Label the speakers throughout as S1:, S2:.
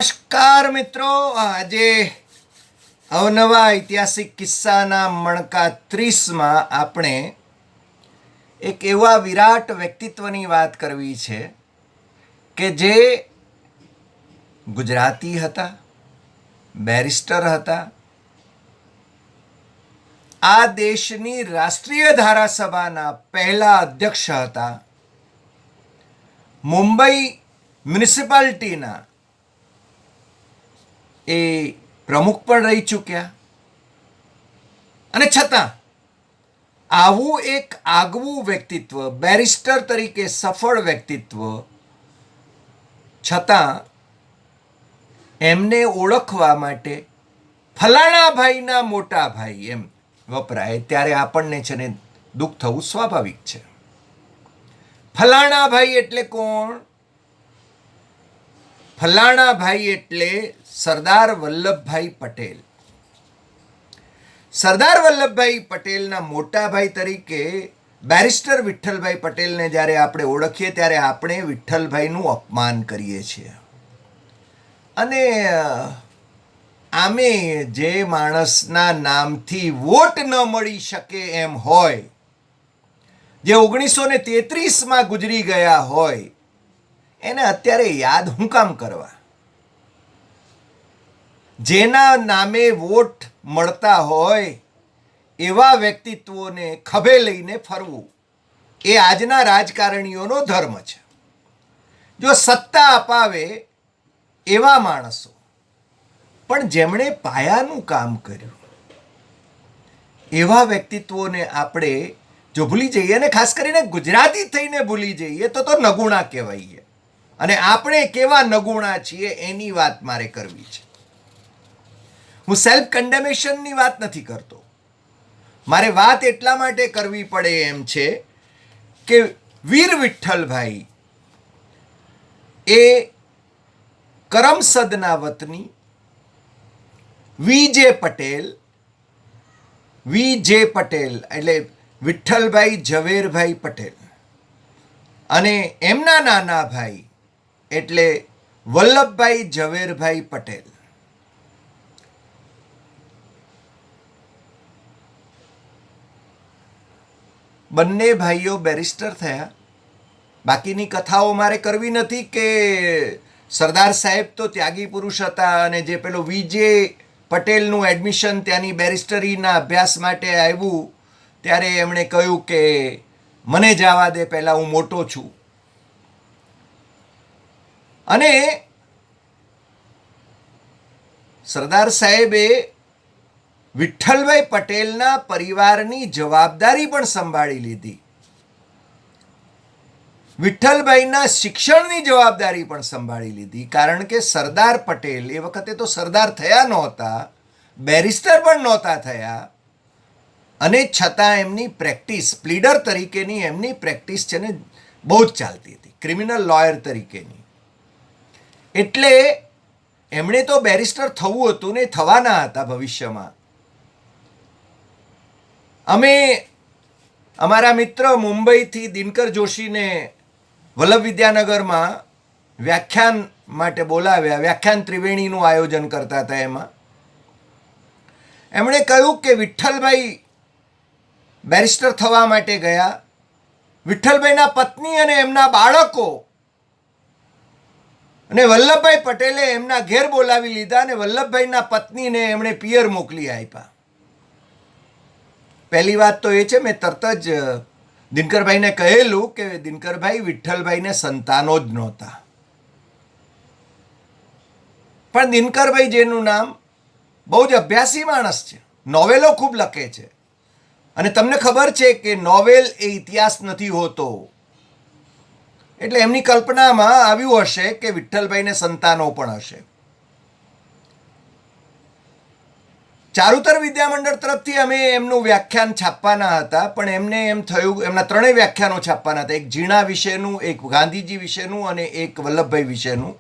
S1: નમસ્કાર મિત્રો, આજે અવનવા ઐતિહાસિક કિસ્સાના મણકા 30માં આપણે એક એવા વિરાટ વ્યક્તિત્વની વાત કરવી છે કે જે ગુજરાતી હતા, બેરિસ્ટર હતા, આ દેશની રાષ્ટ્રીય ધારાસભાના પહેલા અધ્યક્ષ હતા, મુંબઈ મ્યુનિસિપાલિટીના એ પ્રમુખ પણ રહી ચૂક્યા, અને છતાં આવું એક આગવું વ્યક્તિત્વ, બેરિસ્ટર તરીકે સફળ વ્યક્તિત્વ, છતાં એમને ઓળખવા માટે ફલાણા ભાઈના મોટા ભાઈ એમ વપરાય ત્યારે આપણને છે ને દુઃખ થવું સ્વાભાવિક છે. ફલાણા ભાઈ એટલે કોણ? ફલાણા ભાઈ એટલે સરદાર વલ્લભભાઈ પટેલ. સરદાર વલ્લભભાઈ પટેલના મોટા ભાઈ તરીકે બેરિસ્ટર વિઠ્ઠલભાઈ પટેલને જ્યારે આપણે ઓળખીએ ત્યારે આપણે વિઠ્ઠલભાઈનું અપમાન કરીએ છીએ. અને આમે જે માણસના નામથી વોટ ન મળી શકે એમ હોય, જે 1933માં ગુજરી ગયા હોય, એને અત્યારે યાદ હું કામ કરવા? જેના નામે વોટ મળતા હોય એવા વ્યક્તિત્વોને ખભે લઈને ફરવું એ આજના રાજકારણીઓનો ધર્મ છે. જો સત્તા અપાવે એવા માણસો, પણ જેમણે પાયાનું કામ કર્યું એવા વ્યક્તિત્વોને આપણે જો ભૂલી જઈએ, અને ખાસ કરીને ગુજરાતી થઈને ભૂલી જઈએ તો નગુણા કહેવાઈએ. અને આપણે કેવા નગુણા છીએ એની વાત મારે કરવી છે. હું સેલ્ફ કન્ડેમેશનની વાત નથી કરતો. મારે વાત એટલા માટે કરવી પડે એમ છે કે વીર વિઠ્ઠલભાઈ એ કરમસદના વતની વી.જે. પટેલ એટલે વિઠ્ઠલભાઈ ઝવેરભાઈ પટેલ, અને એમના નાના ભાઈ એટલે વલ્લભભાઈ ઝવેરભાઈ પટેલ. બંને ભાઈઓ બેરિસ્ટર થયા. બાકીની કથાઓ મારે કરવી નથી કે સરદાર સાહેબ તો ત્યાગી પુરુષ હતા, અને જે પેલો વી.જે. પટેલનું એડમિશન ત્યાંની બેરિસ્ટરીના અભ્યાસ માટે આવ્યું ત્યારે એમણે કહ્યું કે મને જવા દે, પહેલાં હું મોટો છું. અને સરદાર સાહેબે વિઠ્ઠલભાઈ પટેલના પરિવારની જવાબદારી પણ સંભાળી લીધી. વિઠ્ઠલભાઈના શિક્ષણની જવાબદારી પણ સંભાળી લીધી, કારણ કે સરદાર પટેલ એ વખતે તો સરદાર થયા નહોતા, બેરિસ્ટર પણ નહોતા થયા, અને છતાં એમની પ્રેક્ટિસ પ્લીડર તરીકેની એમની પ્રેક્ટિસ છે ને બહુ જ ચાલતી હતી, ક્રિમિનલ લોયર તરીકેની. એટલે એમણે તો બેરિસ્ટર થવું હતું ને થવાના હતા ભવિષ્યમાં. અમે અમારા મિત્ર મુંબઈથી દિનકર જોશીને વલ્લભ વિદ્યાનગરમાં વ્યાખ્યાન માટે બોલાવ્યા. વ્યાખ્યાન ત્રિવેણીનું આયોજન કરતા હતા. એમાં એમણે કહ્યું કે વિઠ્ઠલભાઈ બેરિસ્ટર થવા માટે ગયા. વિઠ્ઠલભાઈના પત્ની અને એમના બાળકો અને વલ્લભભાઈ પટેલે એમના ઘેર બોલાવી લીધા, અને વલ્લભભાઈના પત્નીને એમણે પિયર મોકલી આપ્યા. પહેલી વાત તો એ છે, મેં તરત જ દિનકરભાઈને કહેલું કે દિનકરભાઈ, વિઠ્ઠલભાઈને સંતાનો જ નહોતા. પણ દિનકરભાઈ જેનું નામ, બહુ જ અભ્યાસી માણસ છે, નોવેલો ખૂબ લખે છે, અને તમને ખબર છે કે નોવેલ એ ઇતિહાસ નથી હોતો. એટલે એમની કલ્પનામાં આવ્યું હશે કે વિઠ્ઠલભાઈને સંતાનો પણ હશે. ચારુતર વિદ્યામંડળ તરફથી અમે એમનું વ્યાખ્યાન છાપવાના હતા, પણ એમને એમ થયું, એમના ત્રણેય વ્યાખ્યાનો છાપવાના હતા, એક ઝીણા વિશેનું, એક ગાંધીજી વિશેનું અને એક વલ્લભભાઈ વિશેનું.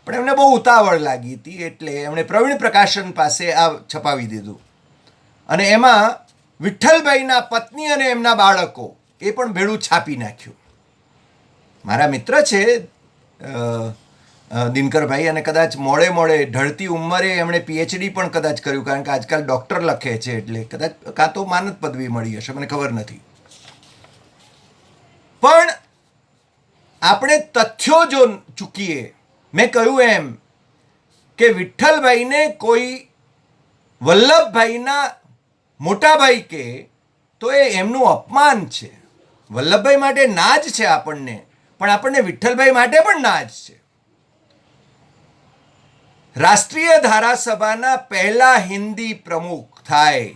S1: પણ એમને બહુ ઉતાવળ લાગી હતી, એટલે એમણે પ્રવીણ પ્રકાશન પાસે આ છપાવી દીધું. અને એમાં વિઠ્ઠલભાઈના પત્ની અને એમના બાળકો એ પણ ભેળું છાપી નાખ્યું. મારા મિત્ર છે દિનકરભાઈ, અને કદાચ મોડે મોડે ઢળતી ઉંમરે એમણે પીએચડી પણ કદાચ કર્યું, કારણ કે આજકાલ ડૉક્ટર લખે છે એટલે કદાચ કાં તો માનદ પદવી મળી હશે, મને ખબર નથી. પણ આપણે તથ્યો જો ચૂકીએ, મેં કહ્યું એમ કે વિઠ્ઠલભાઈને કોઈ વલ્લભભાઈના મોટાભાઈ કહે તો એ એમનું અપમાન છે. વલ્લભભાઈ માટે નાજ છે આપણને, પણ આપણને વિઠ્ઠલભાઈ માટે પણ નાજ છે. રાષ્ટ્રીય ધારાસભાના પહેલા હિન્દી પ્રમુખ થાય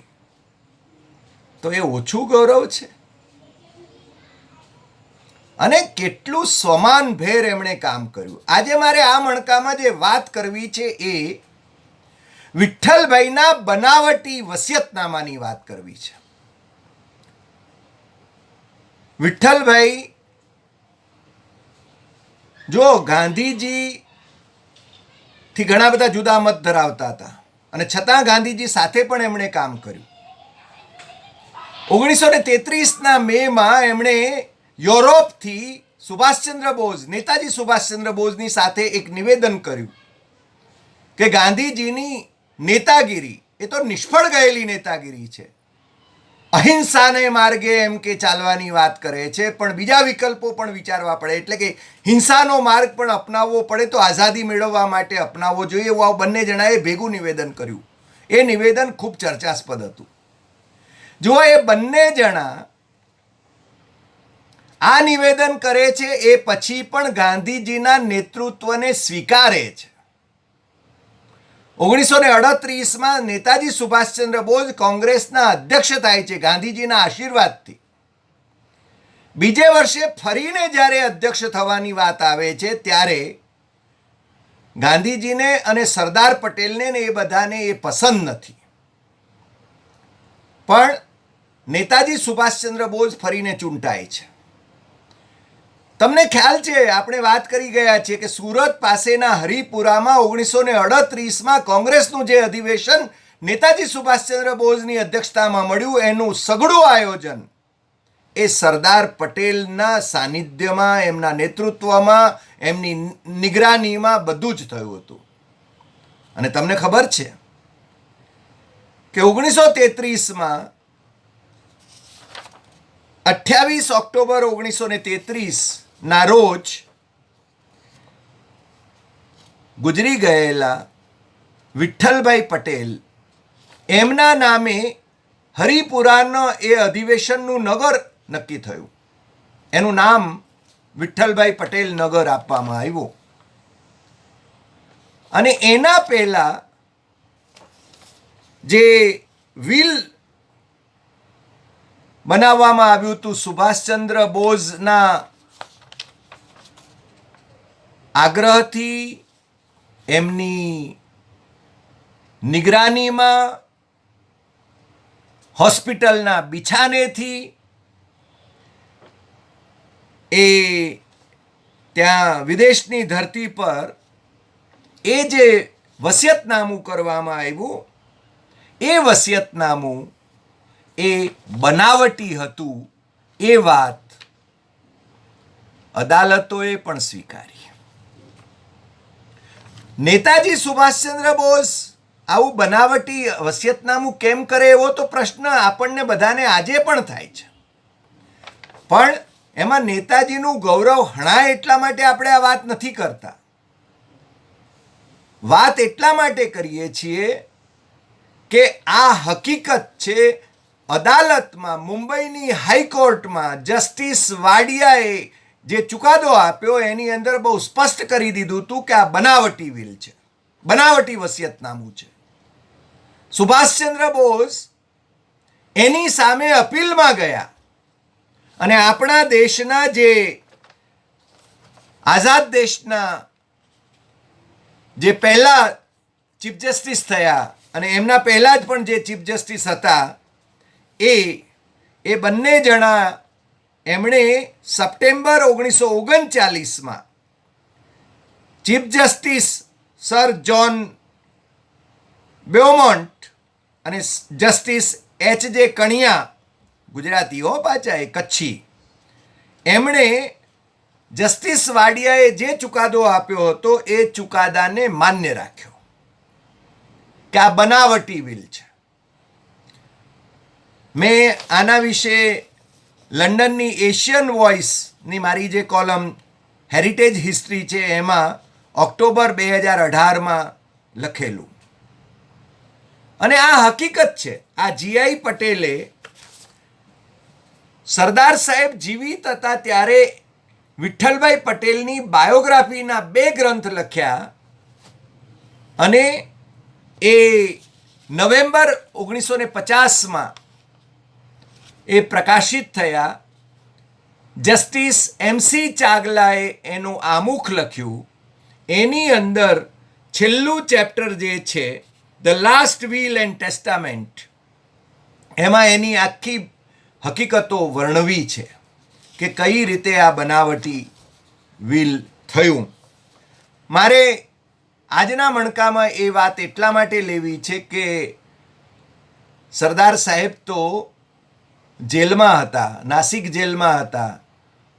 S1: તો એ ઓછું ગૌરવ છે? અને કેટલું સ્વમાનભેર એમણે કામ કર્યું. આજે મારે આ મણકામાં જે વાત કરવી છે એ વિઠ્ઠલભાઈના બનાવટી વસિયતનામાની વાત કરવી છે. વિઠ્ઠલભાઈ જો ગાંધીજી થી ઘણા બધા જુદા મત ધરાવતા હતા, અને છતાં ગાંધીજી સાથે પણ એમણે કામ કર્યું. 1933ના મેમાં એમણે યુરોપથી સુભાષચંદ્ર બોઝ, નેતાજી સુભાષચંદ્ર બોઝની સાથે એક નિવેદન કર્યું કે ગાંધીજીની નેતાગીરી એ તો નિષ્ફળ ગયેલી નેતાગીરી છે. અહિંસાને માર્ગે એમ કે ચાલવાની વાત કરે છે, પણ બીજા વિકલ્પો પણ વિચારવા પડે, એટલે કે હિંસાનો માર્ગ પણ અપનાવવો પડે તો આઝાદી મેળવવા માટે અપનાવવો જોઈએ. એવું આ બંને જણાએ ભેગું નિવેદન કર્યું. એ નિવેદન ખૂબ ચર્ચાસ્પદ હતું. જો એ બંને જણા આ નિવેદન કરે છે એ પછી પણ ગાંધીજીના નેતૃત્વને સ્વીકારે છે. 1938માં નેતાજી સુભાષચંદ્ર બોઝ કોંગ્રેસના અધ્યક્ષ થાય છે ગાંધીજીના આશીર્વાદથી. બીજે વર્ષે ફરીને જ્યારે અધ્યક્ષ થવાની વાત આવે છે ત્યારે ગાંધીજીને અને સરદાર પટેલને એ બધાને એ પસંદ નથી, પણ નેતાજી સુભાષચંદ્ર બોઝ ફરીને ચૂંટાય છે. તમને ખ્યાલ છે, આપણે વાત કરી ગયા છીએ કે સુરત પાસેના હરિપુરામાં 1938માં કોંગ્રેસનું જે અધિવેશન નેતાજી સુભાષચંદ્ર બોઝની અધ્યક્ષતામાં મળ્યું, એનું સઘળું આયોજન એ સરદાર પટેલના સાનિધ્યમાં, એમના નેતૃત્વમાં, એમની નિગરાનીમાં બધું જ થયું હતું. અને તમને ખબર છે કે 1933માં 28 ઓક્ટોબર 1933 ના રોજ ગુજરી ગયેલા વિઠ્ઠલભાઈ પટેલ, એમના નામે હરિપુરાનો એ અધિવેશનનું નગર નક્કી થયું. એનું નામ વિઠ્ઠલભાઈ પટેલ નગર આપવામાં આવ્યું. અને એના પહેલા જે વિલ બનાવવામાં આવ્યું હતું સુભાષચંદ્ર બોઝના આગ્રહથી, એમની નિગરાનીમાં, હોસ્પિટલના બિછાનેથી, એ ત્યાં વિદેશની ધરતી પર એ જે વસિયતનામું કરવામાં આવ્યું, એ વસિયતનામું એ બનાવટી હતું. એ વાત અદાલતોએ પણ સ્વીકારી. નેતાજી સુભાષચંદ્ર બોઝ આવું બનાવટી વસિયતનામું કેમ કરે એવો તો પ્રશ્ન આપણને બધાને આજે પણ થાય છે. પણ એમાં નેતાજીનું ગૌરવ હણાય એટલા માટે આપણે આ વાત નથી કરતા. વાત એટલા માટે કરીએ છીએ કે આ હકીકત છે. અદાલતમાં, મુંબઈની હાઈકોર્ટમાં જસ્ટિસ વાડિયાએ જે ચુકાદો આપ્યો એની અંદર બહુ સ્પષ્ટ કરી દીધું હતું કે આ બનાવટી વિલ છે, બનાવટી વસિયતનામું છે. સુભાષચંદ્ર બોઝ એની સામે અપીલમાં ગયા અને આપણા દેશના જે આઝાદ દેશના જે પહેલા ચીફ જસ્ટિસ થયા અને એમના પહેલા જ પણ જે ચીફ જસ્ટિસ હતા એ બંને જણા એમણે સપ્ટેમ્બર 1939માં chief justice sir John Beaumont અને જસ્ટિસ એચ.જે. કણિયા, ગુજરાતીઓ પાછા એ કચ્છી, એમણે જસ્ટિસ વાડિયાએ જે ચુકાદો આપ્યો હતો એ ચુકાદાને માન્ય રાખ્યો કે આ બનાવટી વિલ છે. મેં આના વિશે લંડનની એશિયન વોઇસની મારી જે કોલમ હેરિટેજ હિસ્ટ્રી છે એમાં ઓક્ટોબર 2018માં લખેલું. અને આ હકીકત છે. આ જીઆઈ પટેલે સરદાર સાહેબ જીવિત હતા ત્યારે વિઠ્ઠલભાઈ પટેલની બાયોગ્રાફીના 2 ગ્રંથ લખ્યા અને એ નવેમ્બર 1950માં એ પ્રકાશિત થયા. જસ્ટિસ MC ચાગલાએ એનું આમુખ લખ્યું. એની અંદર છેલ્લું ચેપ્ટર જે છે the last will and testament, એમાં એની આખી હકીકતો વર્ણવી છે કે કઈ રીતે આ બનાવટી વિલ થયું. મારે આજના મણકામાં એ વાત એટલા માટે લેવી છે કે સરદાર સાહેબ તો જેલમાં હતા, નાસિક જેલમાં હતા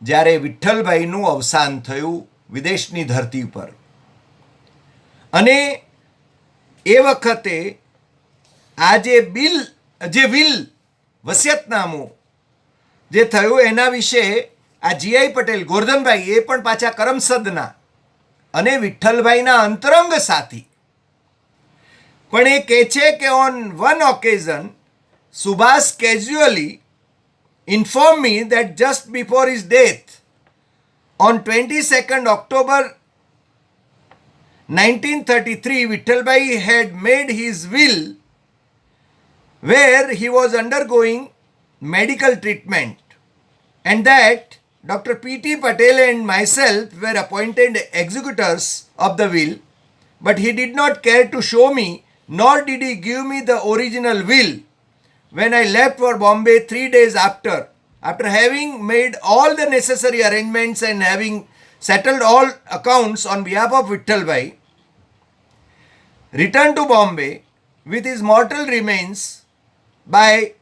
S1: જ્યારે વિઠ્ઠલભાઈનું અવસાન થયું વિદેશની ધરતી પર. અને એ વખતે આ જે વિલ વસિયતનામું જે થયું એના વિશે આ જીઆઈ પટેલ ગોરધનભાઈ એ પણ પાછા કરમસદના અને વિઠ્ઠલભાઈના અંતરંગ સાથી, પણ એ કહે છે કે on one occasion Subhash casually informed me that just before his death on 22nd October 1933 Vittalbhai had made his will where he was undergoing medical treatment and that Dr. P.T. Patel and myself were appointed executors of the will, but he did not care to show me nor did he give me the original will when I left for Bombay 3 days after having made all the necessary arrangements and having settled all accounts on behalf of Vittalbhai, returned to Bombay with his mortal remains by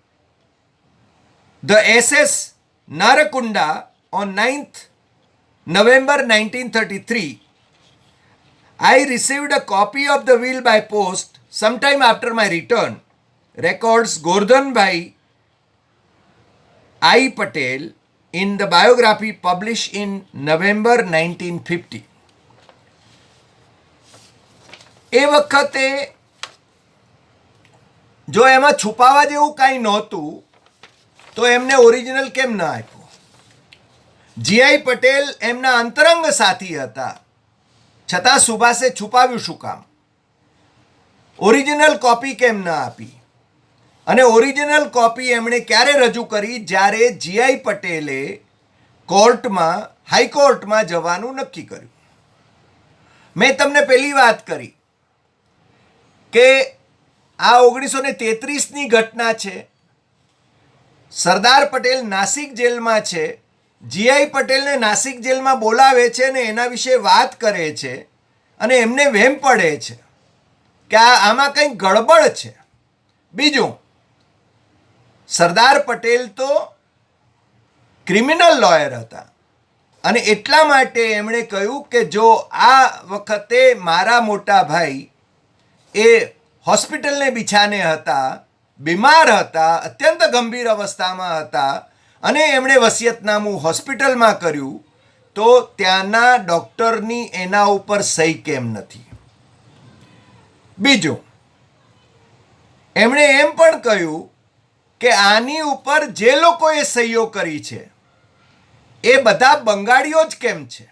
S1: the SS Narakunda on 9th November 1933. I received a copy of the will by post sometime after my return, records Gordhanbhai I. Patel in the biography published in November 1950. એ વખતે જો એમાં છુપાવા જેવું કાંઈ નહોતું તો એમને original કેમ ન આપ્યું? જીઆઈ પટેલ એમના અંતરંગ સાથી હતા, છતાં સુભાષે છુપાવ્યું શું કામ? ઓરિજિનલ કોપી કેમ ન આપી? અને ઓરિજિનલ કોપી એમણે ક્યારે રજૂ કરી? જ્યારે જીઆઈ પટેલે કોર્ટમાં, હાઈકોર્ટમાં જવાનું નક્કી કર્યું. મેં તમને પહેલી વાત કરી કે આ 1933ની ઘટના છે. સરદાર પટેલ નાસિક જેલમાં છે. જીઆઈ પટેલને નાસિક જેલમાં બોલાવે છે અને એના વિશે વાત કરે છે અને એમને વહેમ પડે છે કે આમાં કંઈક ગડબડ છે. બીજું, સરદાર પટેલ તો ક્રિમિનલ લોયર હતા અને એટલા માટે એમણે કહ્યું કે જો આ વખતે મારા મોટા ભાઈ એ હોસ્પિટલને બિછાને હતા, બીમાર હતા, અત્યંત ગંભીર અવસ્થામાં હતા અને એમણે વસિયતનામું હોસ્પિટલમાં કર્યું તો ત્યાંના ડૉક્ટરની એના ઉપર સહી કેમ નથી? બીજું, એમણે એમ પણ કહ્યું કે આની ઉપર જે લોકોએ સહીઓ કરી છે એ બધા બંગાળીઓ જ કેમ છે?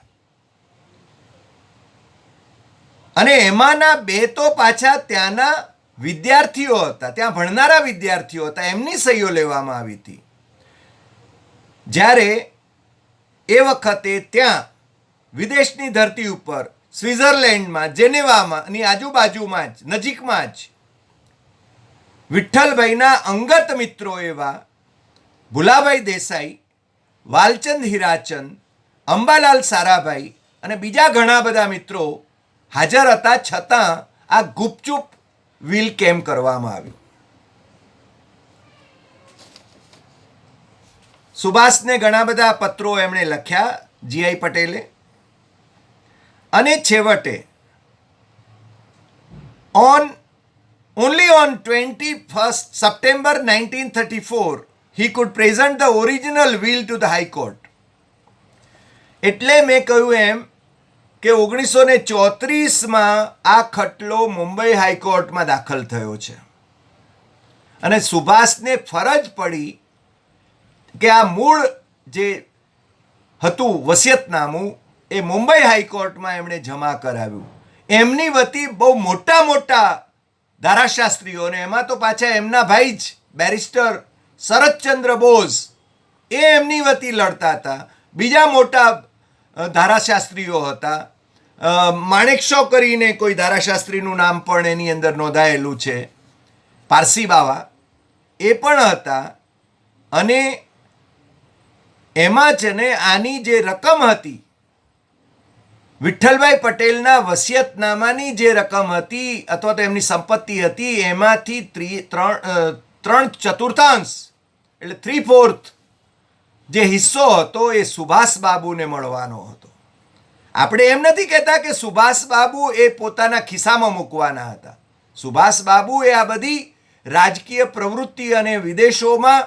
S1: અને એમાંના 2 તો પાછા ત્યાંના વિદ્યાર્થીઓ હતા, ત્યાં ભણનારા વિદ્યાર્થીઓ હતા, એમની સહીઓ લેવામાં આવી હતી. જ્યારે એ વખતે ત્યાં વિદેશની ધરતી ઉપર સ્વિટ્ઝરલેન્ડમાં, જેનેવામાં ની આજુબાજુમાં જ, નજીકમાં જ વિઠ્ઠલભાઈના અંગત મિત્રો એવા ભુલાભાઈ દેસાઈ, વાલચંદ હીરાચંદ, અંબાલાલ સારાભાઈ અને બીજા ઘણા બધા મિત્રો હાજર હતા, છતાં આ ગુપચુપ વિલ કેમ કરવામાં આવ્યું? સુભાષને ઘણા બધા પત્રો એમણે લખ્યા જીઆઈ પટેલે. અને છેવટે only on 21st September 1934 he could present the original will to the High Court. એટલે મેં કહ્યું એમ કે 1934માં આ ખટલો મુંબઈ હાઈકોર્ટમાં દાખલ થયો છે અને સુભાષને ફરજ પડી કે આ મૂળ જે હતું વસિયતનામું એ મુંબઈ હાઈકોર્ટમાં એમણે જમા કરાવ્યું. એમની વતી બહુ મોટા મોટા ધારાશાસ્ત્રીઓને, એમાં તો પાછા એમના ભાઈ જ બેરિસ્ટર શરદચંદ્ર બોઝ એ એમની વતી લડતા હતા. બીજા મોટા ધારાશાસ્ત્રીઓ હતા. માણેકશો કરીને કોઈ ધારાશાસ્ત્રીનું નામ પણ એની અંદર નોંધાયેલું છે, પારસી બાવા, એ પણ હતા. અને એમાં છે ને આની જે રકમ હતી, વિઠ્ઠલભાઈ પટેલના વસિયતનામાની જે રકમ હતી અથવા તો એમની સંપત્તિ હતી એમાંથી 3/4 એટલે 3/4 જે હિસ્સો હતો એ સુભાષબાબુને મળવાનો હતો. આપણે એમ નથી કહેતા કે સુભાષબાબુ એ પોતાના ખિસ્સામાં મૂકવાના હતા. સુભાષબાબુ એ આ બધી રાજકીય પ્રવૃત્તિ અને વિદેશોમાં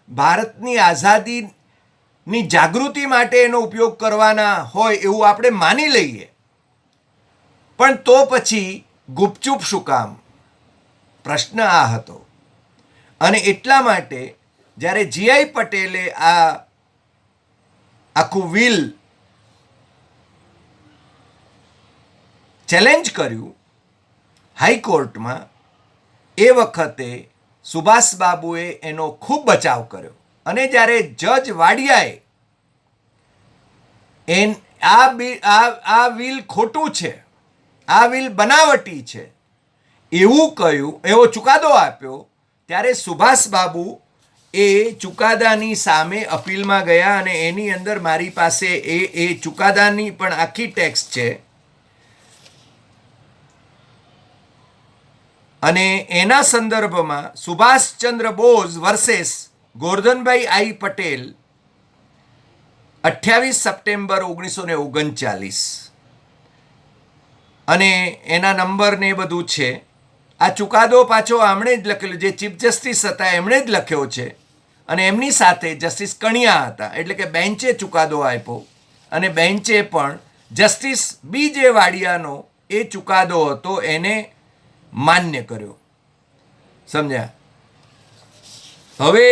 S1: ભારતની આઝાદીની જાગૃતિ માટે એનો ઉપયોગ કરવાના હોય એવું આપણે માની લઈએ. પણ તો પછી ગુપચુપ શું કામ? પ્રશ્ન આ હતો. અને એટલા માટે જ્યારે જીઆઈ પટેલે આ આખું વિલ ચેલેન્જ કર્યું હાઈકોર્ટમાં, એ વખતે સુભાષબાબુએ એનો ખૂબ બચાવ કર્યો. અને જ્યારે જજ વાડિયાએ આ વિલ ખોટું છે, આ વિલ બનાવટી છે એવું કહ્યું, એવો ચુકાદો આપ્યો, ત્યારે સુભાષબાબુ એ ચુકાદાની સામે અપીલમાં ગયા. અને એની અંદર મારી પાસે એ ચુકાદાની પણ આખી ટેક્સ્ટ છે. અને એના સંદર્ભમાં સુભાષચંદ્ર બોઝ વર્સેસ ગોરધનભાઈ આઈ પટેલ 28 સપ્ટેમ્બર 1939 અને એના નંબર ને એ બધું છે. આ ચુકાદો પાછો આમણે જ લખેલો, જે ચીફ જસ્ટિસ હતા એમણે જ લખ્યો છે. અને એમની સાથે જસ્ટિસ કણિયા હતા. એટલે કે બેન્ચે ચુકાદો આપ્યો અને બેન્ચે પણ જસ્ટિસ બી જે વાડિયાનો એ ચુકાદો હતો એને માન્ય કર્યો. સમજ્યા? હવે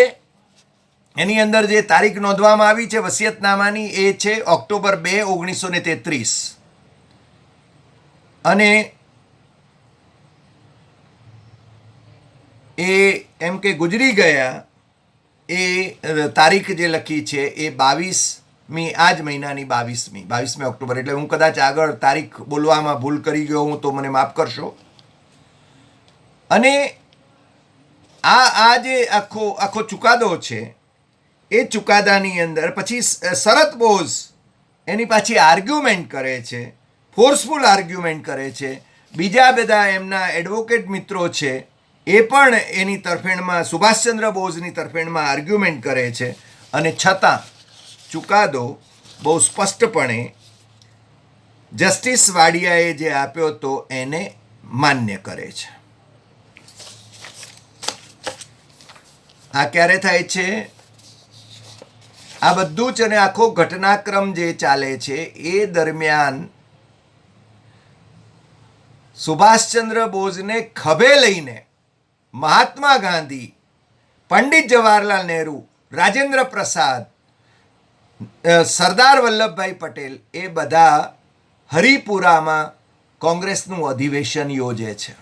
S1: એની અંદર જે તારીખ નોંધવામાં આવી છે વસિયતનામાની એ છે ઓક્ટોબર 2, 1933. અને એ એમ કે ગુજરી ગયા એ તારીખ જે લખી છે એ 22મી, આ જ મહિનાની 22મી ઓક્ટોબર. એટલે હું કદાચ આગળ તારીખ બોલવામાં ભૂલ કરી ગયો હું તો મને માફ કરશો. અને આ જે આખો ચુકાદો છે એ ચુકાદાની અંદર પછી શરત બોઝ એની પાછી આર્ગ્યુમેન્ટ કરે છે, ફોર્સફુલ આર્ગ્યુમેન્ટ કરે છે. બીજા બધા એમના એડવોકેટ મિત્રો છે એ પણ એની તરફેણમાં, સુભાષચંદ્ર બોઝની તરફેણમાં આર્ગ્યુમેન્ટ કરે છે. અને છતાં ચુકાદો બહુ સ્પષ્ટપણે જસ્ટિસ વાડિયાએ જે આપ્યો હતો એને માન્ય કરે છે. આ ક્યારે થાય છે? આ બધું જ અને આખો ઘટનાક્રમ જે ચાલે છે એ દરમિયાન સુભાષચંદ્ર બોઝને ખભે લઈને મહાત્મા ગાંધી, પંડિત જવાહરલાલ નહેરુ, રાજેન્દ્ર પ્રસાદ, સરદાર વલ્લભભાઈ પટેલ એ બધા હરિપુરામાં કોંગ્રેસનું અધિવેશન યોજે છે.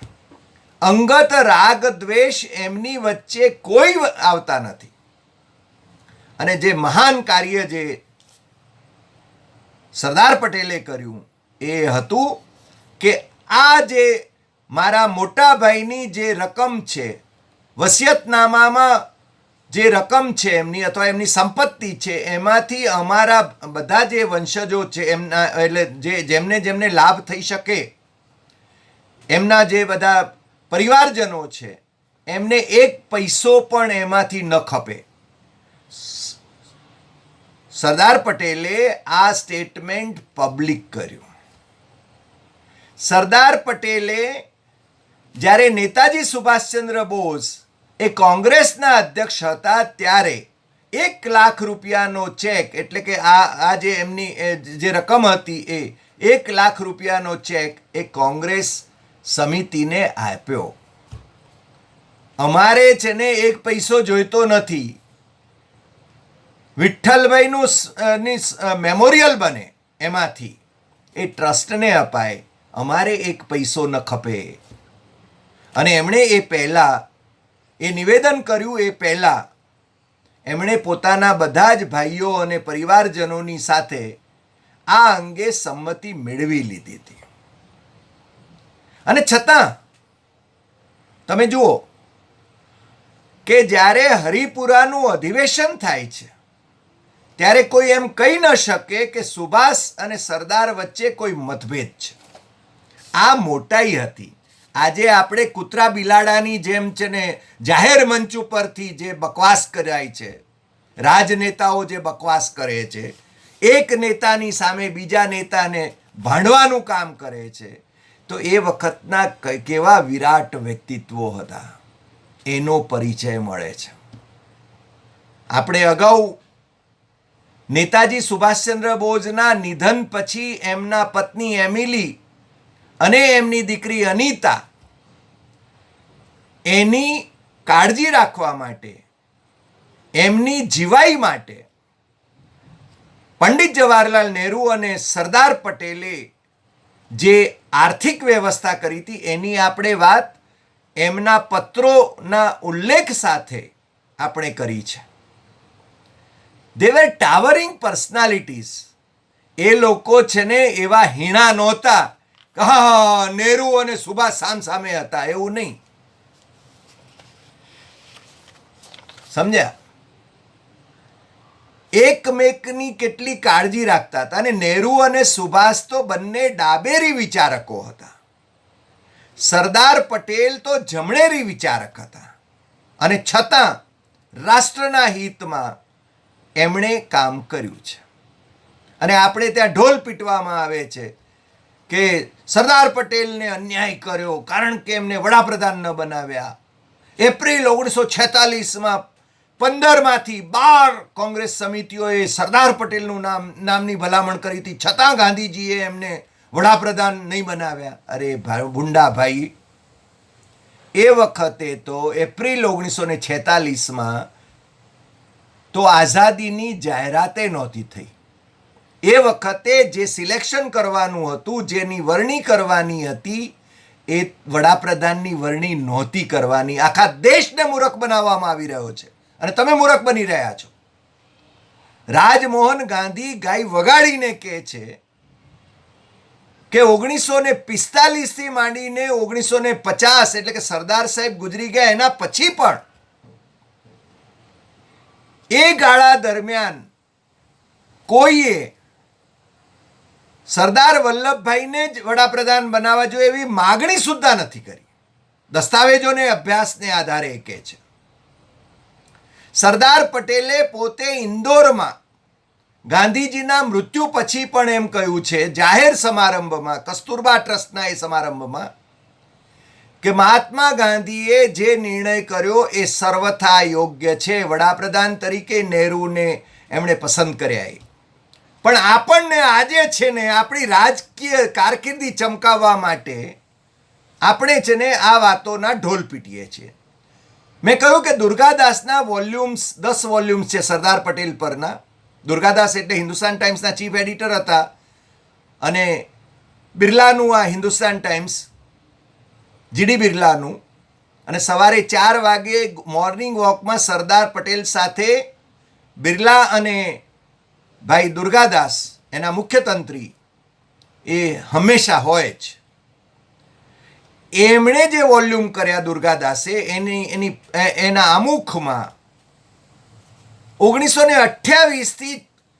S1: અંગત રાગ દ્વેષ એમની વચ્ચે કોઈ આવતા નથી. અને જે મહાન કાર્ય જે સરદાર પટેલે કર્યું એ હતું કે આ જે મારા મોટા ભાઈની જે રકમ છે, વસિયતનામામાં જે રકમ છે એમની અથવા એમની સંપત્તિ છે, એમાંથી અમારા બધા જે વંશજો છે એમના, એટલે જેમને લાભ થઈ શકે, એમના જે બધા પરિવારજનો છે એમને 1 પૈસો પણ એમાંથી ન ખપે. સરદાર પટેલે આ સ્ટેટમેન્ટ પબ્લિક કર્યું. સરદાર પટેલે જ્યારે નેતાજી સુભાષચંદ્ર બોઝ એ કોંગ્રેસના અધ્યક્ષ હતા ત્યારે 1 લાખ રૂપિયાનો ચેક, એટલે કે આ જે એમની જે રકમ હતી એ 1 લાખ રૂપિયાનો ચેક એ કોંગ્રેસ સમિતિને આપ્યો. અમારે છે ને 1 પૈસો જોઈતો નથી. વિઠ્ઠલભાઈનું મેમોરિયલ બને એમાંથી એ ટ્રસ્ટને અપાય, અમારે 1 પૈસો ન ખપે. અને એમણે એ પહેલાં એ નિવેદન કર્યું. એ પહેલાં એમણે પોતાના બધા જ ભાઈઓ અને પરિવારજનોની સાથે આ અંગે સંમતિ મેળવી લીધી હતી. અને છતાં તમે જુઓ કે જ્યારે હરિપુરાનું અધિવેશન થાય છે ત્યારે કોઈ એમ કહી ન શકે કે સુભાષ અને સરદાર વચ્ચે કોઈ મતભેદ છે. આ મોટાઈ હતી. આજે આપણે કૂતરા બિલાડાની જેમ છે ને જાહેર મંચ ઉપરથી જે બકવાસ કરાય છે, રાજનેતાઓ જે બકવાસ કરે છે, એક નેતાની સામે બીજા નેતાને ભાંડવાનું કામ કરે છે, તો એ વખતના કેવા વિરાટ વ્યક્તિત્વો હતા એનો પરિચય મળે છે. આપણે અગાઉ નેતાજી સુભાષચંદ્ર બોઝના નિધન પછી એમના પત્ની એમિલી અને એમની દીકરી અનિતા એની કાળજી રાખવા માટે, એમની જીવાઈ માટે પંડિત જવાહરલાલ નહેરુ અને સરદાર પટેલે જે આર્થિક વ્યવસ્થા કરી હતી એની આપણે વાત એમના પત્રોના ઉલ્લેખ સાથે આપણે કરી છે. દે વેર ટાવરિંગ પર્સનાલિટીઝ. એ લોકો છે ને એવા હીણા નહોતા કે હા નહેરુ અને સુભાષ સામસામે હતા, એવું નહીં. સમજ્યા? એકમેકની કેટલી કાળજી રાખતા હતા. અને નહેરુ અને સુભાષ તો બંને ડાબેરી વિચારકો હતા. સરદાર પટેલ તો જમણેરી વિચારક હતા. અને છતાં રાષ્ટ્રના હિતમાં એમણે કામ કર્યું છે. અને આપણે ત્યાં ઢોલ પીટવામાં આવે છે કે સરદાર પટેલને અન્યાય કર્યો કારણ કે એમને વડાપ્રધાન ન બનાવ્યા. એપ્રિલ 1946માં 15માંથી 12 કોંગ્રેસ સમિતિઓએ સરદાર પટેલનું નામની ભલામણ કરી હતી, છતાં ગાંધીજીએ એમને વડાપ્રધાન નહીં બનાવ્યા. અરે ભૂંડા ભાઈ, એ વખતે તો એપ્રિલ 1946માં તો આઝાદીની જાહેરાતે નહોતી થઈ. એ વખતે જે સિલેક્શન કરવાનું હતું, જેની વરણી કરવાની હતી, એ વડાપ્રધાનની વરણી નહોતી કરવાની. આખા દેશને મૂર્ખ બનાવવામાં આવી રહ્યો છે અને તમે મૂર્ખ બની રહ્યા છો. રાજમોહન ગાંધી ગાય વગાડીને કહે છે કે 1945થી માંડીને 1950 એટલે કે સરદાર સાહેબ ગુજરી ગયા એના પછી પણ એ ગાળા દરમિયાન કોઈએ સરદાર વલ્લભભાઈને જ વડાપ્રધાન બનાવવા જોઈએ એવી માગણી સુદ્ધા નથી કરી. દસ્તાવેજોને અભ્યાસને આધારે કહે છે. સરદાર પટેલે પોતે ઇન્દોરમાં ગાંધીજીના મૃત્યુ પછી પણ એમ કહ્યું છે જાહેર સમારંભમાં, કસ્તુરબા ટ્રસ્ટના એ સમારંભમાં, કે મહાત્મા ગાંધીએ જે નિર્ણય કર્યો એ સર્વથા યોગ્ય છે. વડાપ્રધાન તરીકે નહેરુને એમણે પસંદ કર્યા. પણ આપણને આજે છે ને આપણી રાજકીય કારકિર્દી ચમકાવવા માટે આપણે છે ને આ વાતોના ઢોલ પીટીએ છીએ. મેં કહ્યું કે દુર્ગાદાસના વોલ્યુમ્સ 10 વોલ્યુમ્સ છે સરદાર પટેલ પરના. દુર્ગાદાસ એટલે હિન્દુસ્તાન ટાઈમ્સના ચીફ એડિટર હતા અને બિરલાનું આ હિન્દુસ્તાન ટાઈમ્સ, જીડી બિરલાનું. અને સવારે 4 વાગે મોર્નિંગ વોકમાં સરદાર પટેલ સાથે બિરલા અને ભાઈ દુર્ગાદાસ એના મુખ્ય તંત્રી એ હંમેશા હોય જ. એમણે જે વોલ્યુમ કર્યા દુર્ગાદાસે એના આમુખમાં 1928થી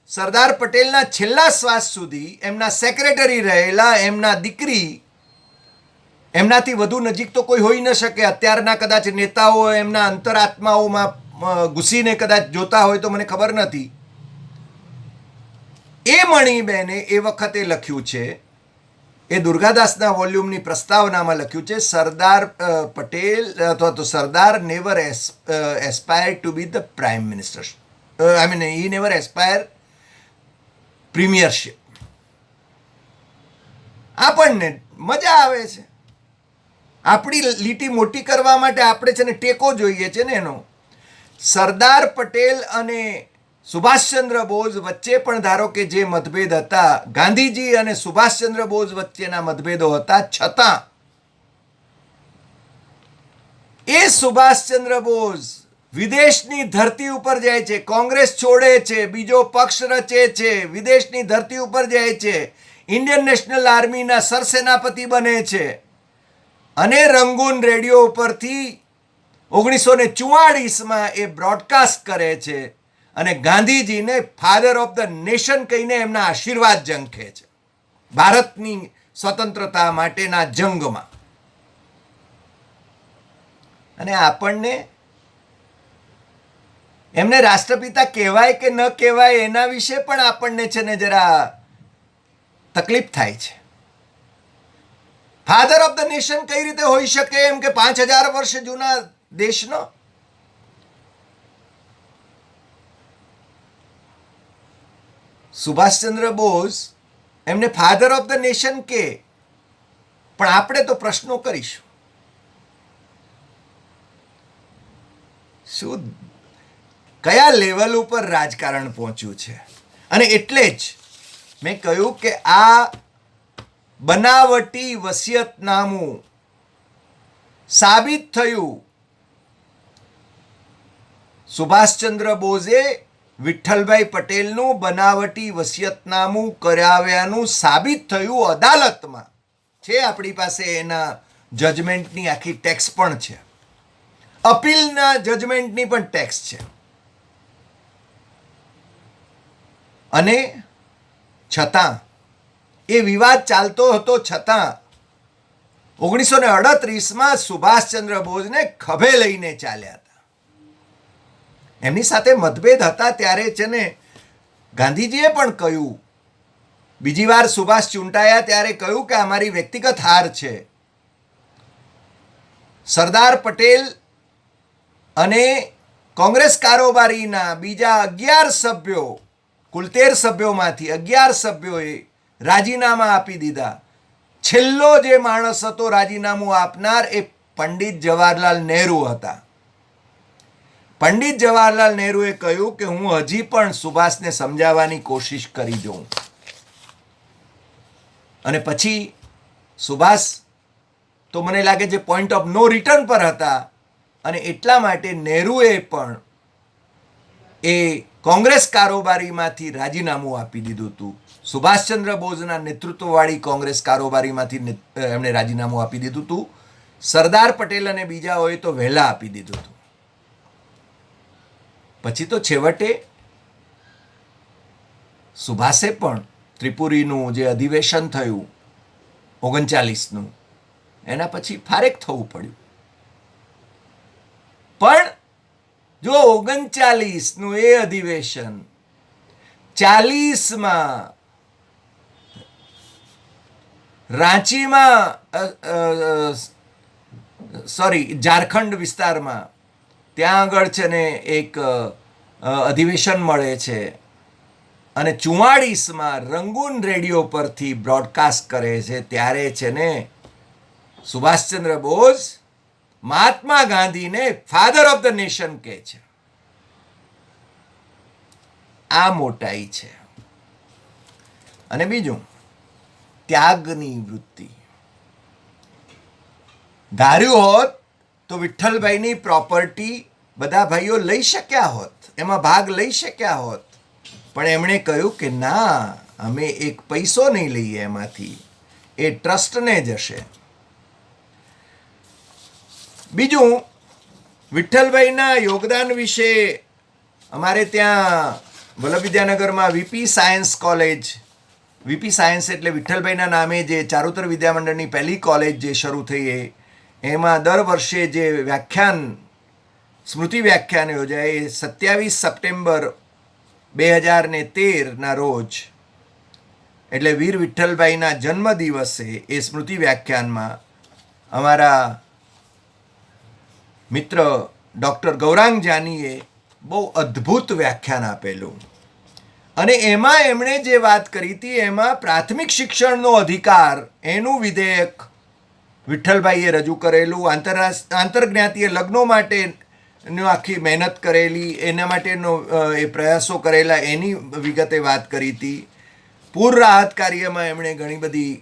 S1: સરદાર પટેલના છેલ્લા શ્વાસ સુધી એમના સેક્રેટરી રહેલા એમના દીકરી, એમનાથી વધુ નજીક તો કોઈ હોઈ ન શકે. અત્યારના કદાચ નેતાઓ એમના અંતરાત્માઓમાં ઘૂસીને કદાચ જોતા હોય તો મને ખબર નથી. એ મણિબેને એ વખતે લખ્યું છે, એ દુર્ગાદાસના વોલ્યુમની પ્રસ્તાવનામાં લખ્યું છે, સરદાર પટેલ અથવા તો Sardar never aspire to be the prime minister. I mean he never aspire premiership. આપણને મજા આવે છે, આપણી લીટી મોટી કરવા માટે આપણે છે ને ટેકો જોઈએ છે ને એનો. સરદાર પટેલ અને સુભાષચંદ્ર બોઝ વચ્ચે પણ ધારો કે જે મતભેદ હતા, ગાંધીજી અને સુભાષચંદ્ર બોઝ વચ્ચેના મતભેદો હતા, છતાં એ સુભાષચંદ્ર બોઝ વિદેશની ધરતી ઉપર જાય છે, કોંગ્રેસ છોડે છે, બીજો પક્ષ રચે છે, વિદેશની ધરતી ઉપર જાય છે, ઇન્ડિયન નેશનલ આર્મીના સરસેનાપતિ બને છે અને રંગૂન રેડિયો ઉપરથી 1944માં એ બ્રોડકાસ્ટ કરે છે અને ગાંધીજીને ફાધર ઓફ ધ નેશન કહીને એમના આશીર્વાદ ઝંખે છે ભારતની સ્વતંત્રતા માટેના જંગમાં. અને આપણને એમને રાષ્ટ્રપિતા કહેવાય કે ન કહેવાય એના વિશે પણ આપણને છે ને જરા તકલીફ થાય છે. ફાધર ઓફ ધ નેશન કઈ રીતે હોઈ શકે એમ કે 5000 વર્ષ જૂના દેશનો? સુભાષચંદ્ર બોઝ એમને ફાધર ઓફ ધ નેશન કે, પણ આપણે તો પ્રશ્નો કરીશું. શું કયા લેવલ ઉપર રાજકારણ પહોંચ્યું છે? અને એટલે જ મેં કહ્યું કે આ બનાવટી વસિયતનામું સાબિત થયું. સુભાષચંદ્ર બોઝે વિઠ્ઠલભાઈ પટેલનું બનાવટી વસિયતનામું કરાવ્યાનું સાબિત થયું અદાલતમાં. છે આપણી પાસે એના જજમેન્ટની આખી ટેક્સ પણ છે, અપીલના જજમેન્ટની પણ ટેક્સ છે. અને છતાં એ વિવાદ ચાલતો હતો, છતાં 1938માં સુભાષચંદ્ર બોઝને ખભે લઈને ચાલ્યા હતા. એમની સાથે મતભેદ હતા ત્યારે છે ને ગાંધીજીએ પણ કહ્યું, બીજી વાર સુભાષ ચૂંટાયા ત્યારે કહ્યું કે અમારી વ્યક્તિગત હાર છે. સરદાર પટેલ અને કોંગ્રેસ કારોબારીના બીજા 11 સભ્યો, કુલ 13 સભ્યોમાંથી 11 સભ્યોએ રાજીનામા આપી દીધા. છેલ્લો જે માણસ હતો રાજીનામું આપનાર એ પંડિત જવાહરલાલ નહેરુ હતા. પંડિત જવાહરલાલ નહેરુએ કહ્યું કે હું હજી પણ સુભાષને સમજાવવાની કોશિશ કરી જોઉં. અને પછી સુભાષ તો મને લાગે છે પોઈન્ટ ઓફ નો રિટર્ન પર હતા અને એટલા માટે નહેરુએ પણ એ કોંગ્રેસ કારોબારીમાંથી રાજીનામું આપી દીધું હતું. સુભાષચંદ્ર બોઝના નેતૃત્વવાળી કોંગ્રેસ કારોબારીમાંથી એમણે રાજીનામું આપી દીધું હતું. સરદાર પટેલ અને બીજાઓએ તો વહેલા આપી દીધું હતું. પછી તો છેવટે સુભાષે પણ ત્રિપુરીનું જે અધિવેશન થયું 39નું, એના પછી ફારેક થવું પડ્યું. પણ જો 39નું એ અધિવેશન 40માં રાંચીમાં ઝારખંડ વિસ્તારમાં ત્યાં આગળ છે ને એક અધિવેશન મળે છે અને 44માં રંગૂન રેડિયો પરથી બ્રોડકાસ્ટ કરે છે, ત્યારે છે ને સુભાષચંદ્ર બોઝ મહાત્મા ગાંધીને ફાધર ઓફ ધ નેશન કહે છે. આ મોટાઈ છે. અને બીજું, ત્યાગની વૃત્તિ. ધાર્યું હોત તો વિઠ્ઠલભાઈની પ્રોપર્ટી બધા ભાઈઓ લઈ શક્યા હોત, એમાં ભાગ લઈ શક્યા હોત, પણ એમણે કહ્યું કે ના, અમે એક પૈસો નહીં લઈએ એમાંથી, એ ટ્રસ્ટને જશે. બીજું, વિઠ્ઠલભાઈના યોગદાન વિશે અમારે ત્યાં વલ્લભ વિદ્યાનગરમાં VP science college, VP science એટલે વિઠ્ઠલભાઈના નામે જે ચારુતર વિદ્યામંડળની પહેલી કોલેજ જે શરૂ થઈ, એમાં દર વર્ષે જે વ્યાખ્યાન, સ્મૃતિ વ્યાખ્યાન યોજાય, 27 સપ્ટેમ્બર 2013ના રોજ એટલે વીર વિઠ્ઠલભાઈના જન્મદિવસે એ સ્મૃતિ વ્યાખ્યાનમાં અમારા મિત્ર ડૉક્ટર ગૌરાંગ જાનીએ બહુ અદ્ભુત વ્યાખ્યાન આપેલું અને એમાં એમણે જે વાત કરી હતી એમાં પ્રાથમિક શિક્ષણનો અધિકાર એનું વિધેયક વિઠ્ઠલભાઈએ રજૂ કરેલું, આંતરજ્ઞાતીય લગ્નો માટેનું આખી મહેનત કરેલી, એના માટેનો એ પ્રયાસો કરેલા એની વિગતે વાત કરી હતી. પૂર રાહત કાર્યમાં એમણે ઘણી બધી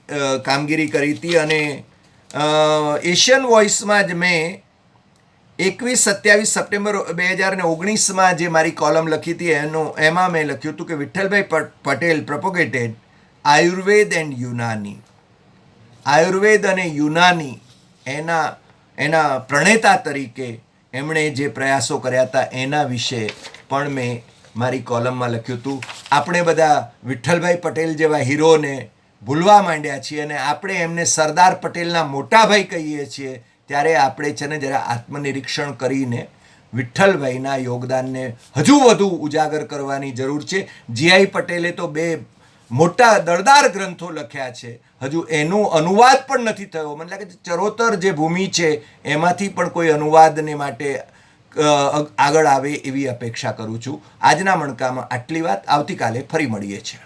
S1: કામગીરી કરી હતી અને એશિયન વોઇસમાં જ મેં 21-27 સપ્ટેમ્બર 2019માં જે મારી કોલમ લખી હતી એમાં મેં લખ્યું હતું કે વિઠ્ઠલભાઈ પટેલ પ્રોપોગેટેડ આયુર્વેદ એન્ડ યુનાની. આયુર્વેદ અને યુનાની એના પ્રણેતા તરીકે એમણે જે પ્રયાસો કર્યા હતા એના વિશે પણ મેં મારી કોલમમાં લખ્યું હતું. આપણે બધા વિઠ્ઠલભાઈ પટેલ જેવા હીરોને ભૂલવા માંડ્યા છીએ અને આપણે એમને સરદાર પટેલના મોટા ભાઈ કહીએ છીએ. ત્યારે આપણે છે ને જરા આત્મનિરીક્ષણ કરીને વિઠ્ઠલભાઈના યોગદાનને હજુ વધુ ઉજાગર કરવાની જરૂર છે. જીઆઈ પટેલે તો 2 મોટા દળદાર ગ્રંથો લખ્યા છે, હજુ એનો અનુવાદ પણ નથી થયો. મને લાગે છે ચરોતર જે ભૂમિ છે એમાંથી પણ કોઈ અનુવાદને માટે આગળ આવે એવી અપેક્ષા કરું છું. આજના મણકામાં આટલી વાત. આવતીકાલે ફરી મળીએ છીએ.